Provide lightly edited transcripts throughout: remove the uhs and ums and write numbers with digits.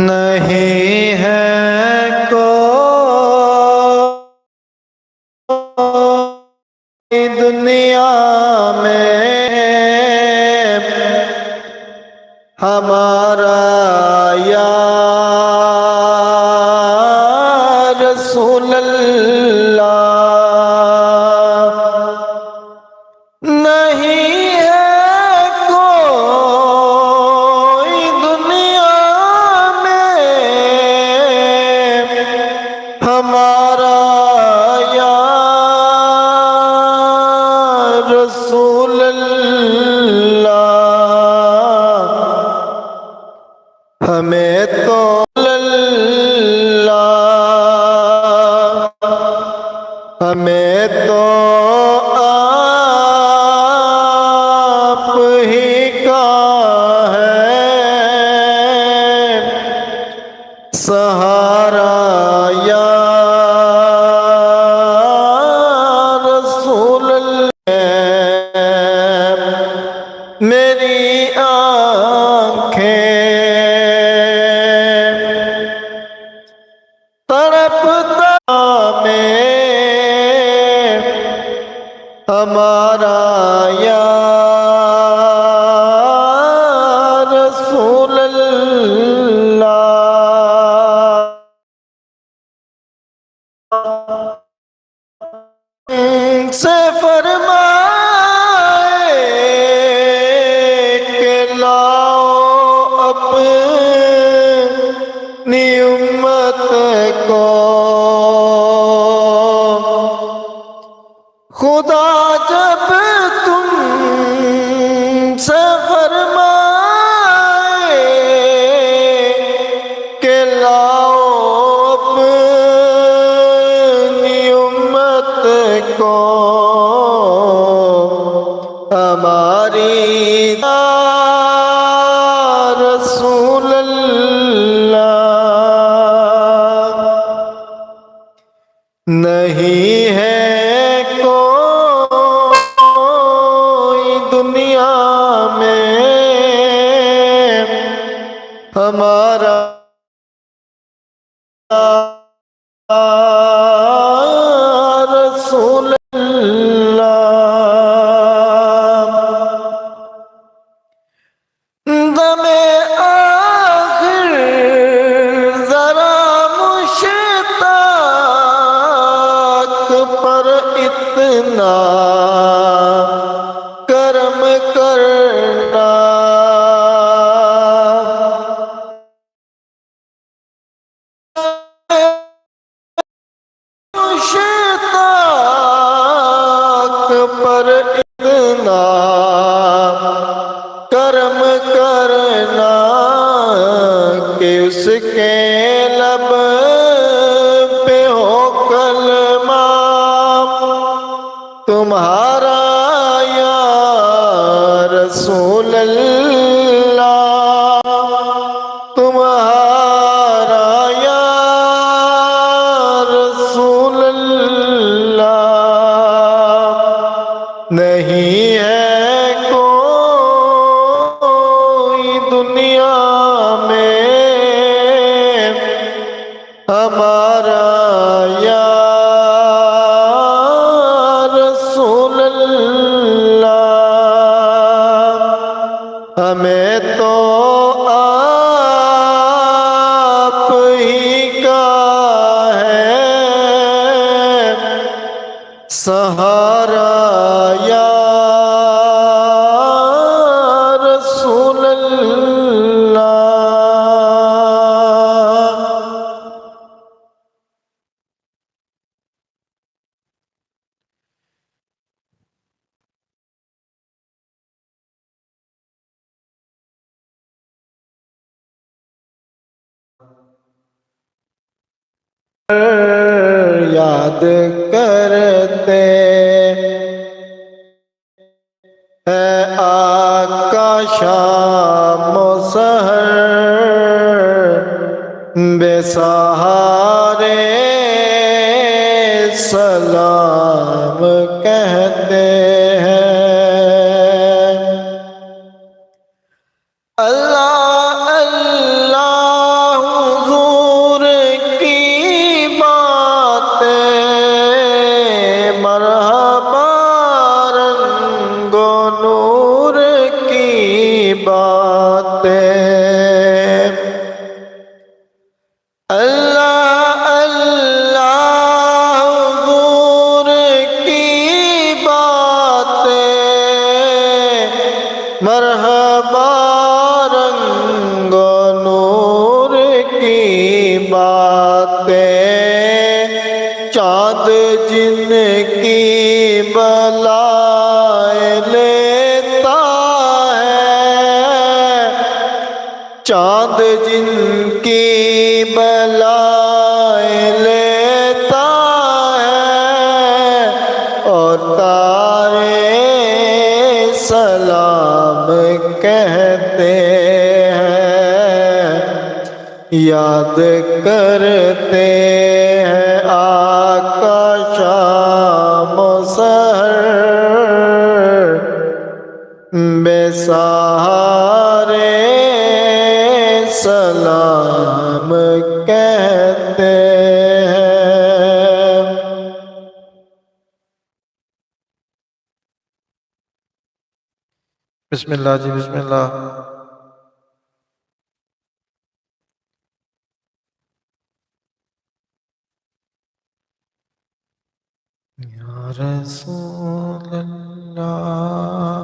نہیں ہے کوئی دنیا میں ہمارا یا رسول اللہ، نہیں ہے کوئی دنیا میں ہمارا یا رسول اللہ، ہمیں تو اللہ، ہمیں تو آپ ہی کا ہے سہارا یا رسول اللہ، میری آنکھیں تڑپتا میں ہمارا یا رسول اللہ، سے فرمائے کہ لاؤ اپنی امت کو، خدا جب تم سے فرمائے کہ لاؤ اپنی امت کو، ہماری رسول اللہ، نہیں ہے کوئی دنیا میں ہمارا رسول اللہ، دم آخر ذرا مشتاق پر اتنا کرم کرنا، مشتاق پر اتنا کرم کرنا کہ اس کے لب پہ ہو کلمہ تمہارا یا رسول اللہ، تمہارا یا رسول اللہ، نہیں ہے کوئی دنیا میں ہمارا یا رسول اللہ، ہمیں تو آپ ہی کا ہے سہارا یا رسول اللہ۔ یاد کرتے ہیں آقا شام و سحر، بے سہارے سلام کہتے ہیں، اللہ اللہ ان کی بلائیں لیتا ہے اور تارے سلام کہتے ہیں، یاد کرتے ہیں آقا شام و سحر، بے سہارے سلام کہتے ہیں۔ بسم اللہ جی، بسم اللہ۔ یا رسول اللہ،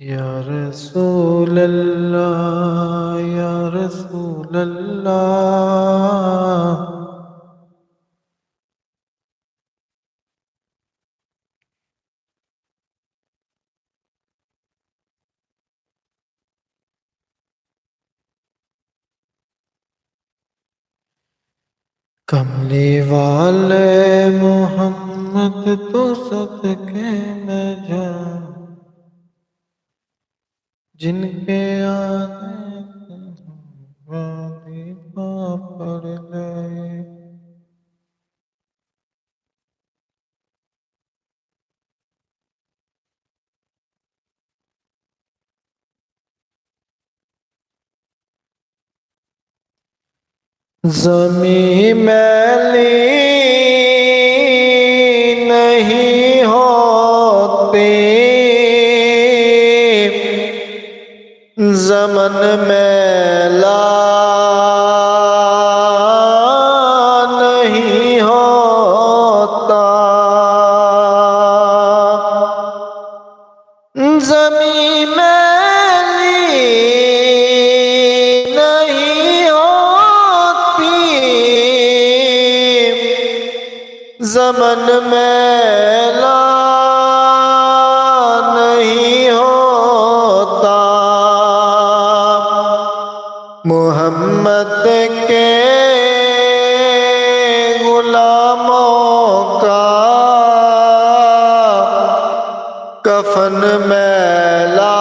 یا رسول اللہ، یا رسول اللہ، کملی والے محمد تو صدقے میں جاؤں، جن کے آنے سے وادی پڑ گئے، زمیں میلی نہیں ہوتی، زمن میلا نہیں ہوتا، زمیں میلی نہیں ہوتی، زمن میلا نہیں ہوتا، محمد کے غلاموں کا کفن میلا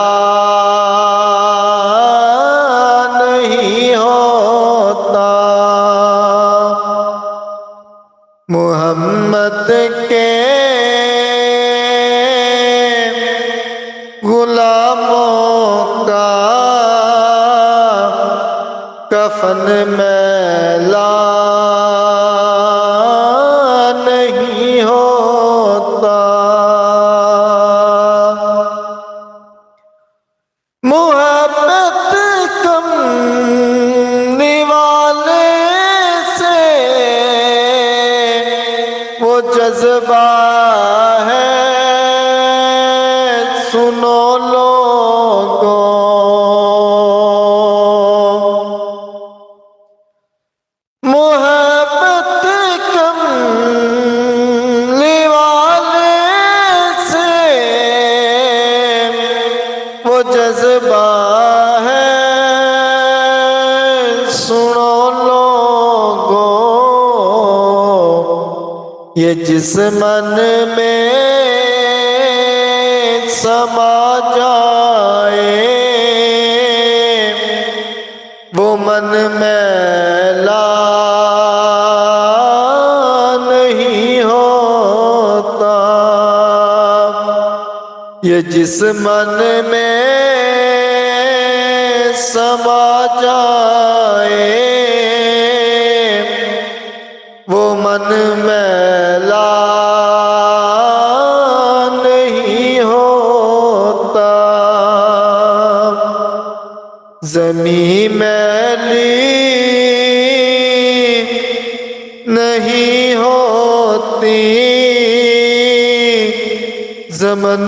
نہیں ہوتا، محمد کے غلاموں کا کفن میلا نہیں ہوتا، محبت کملی والے سے وہ جذبہ ہے، سنو لوگوں، محبت کملی والے سے وہ جذبہ ہے، سنو لوگوں، یہ جس من میں سما جائے وہ من میلا نہیں ہوتا، یہ جس من میں سما جائے وہ من میلا نہیں ہوتا، زمیں میلی نہیں ہوتی، زمن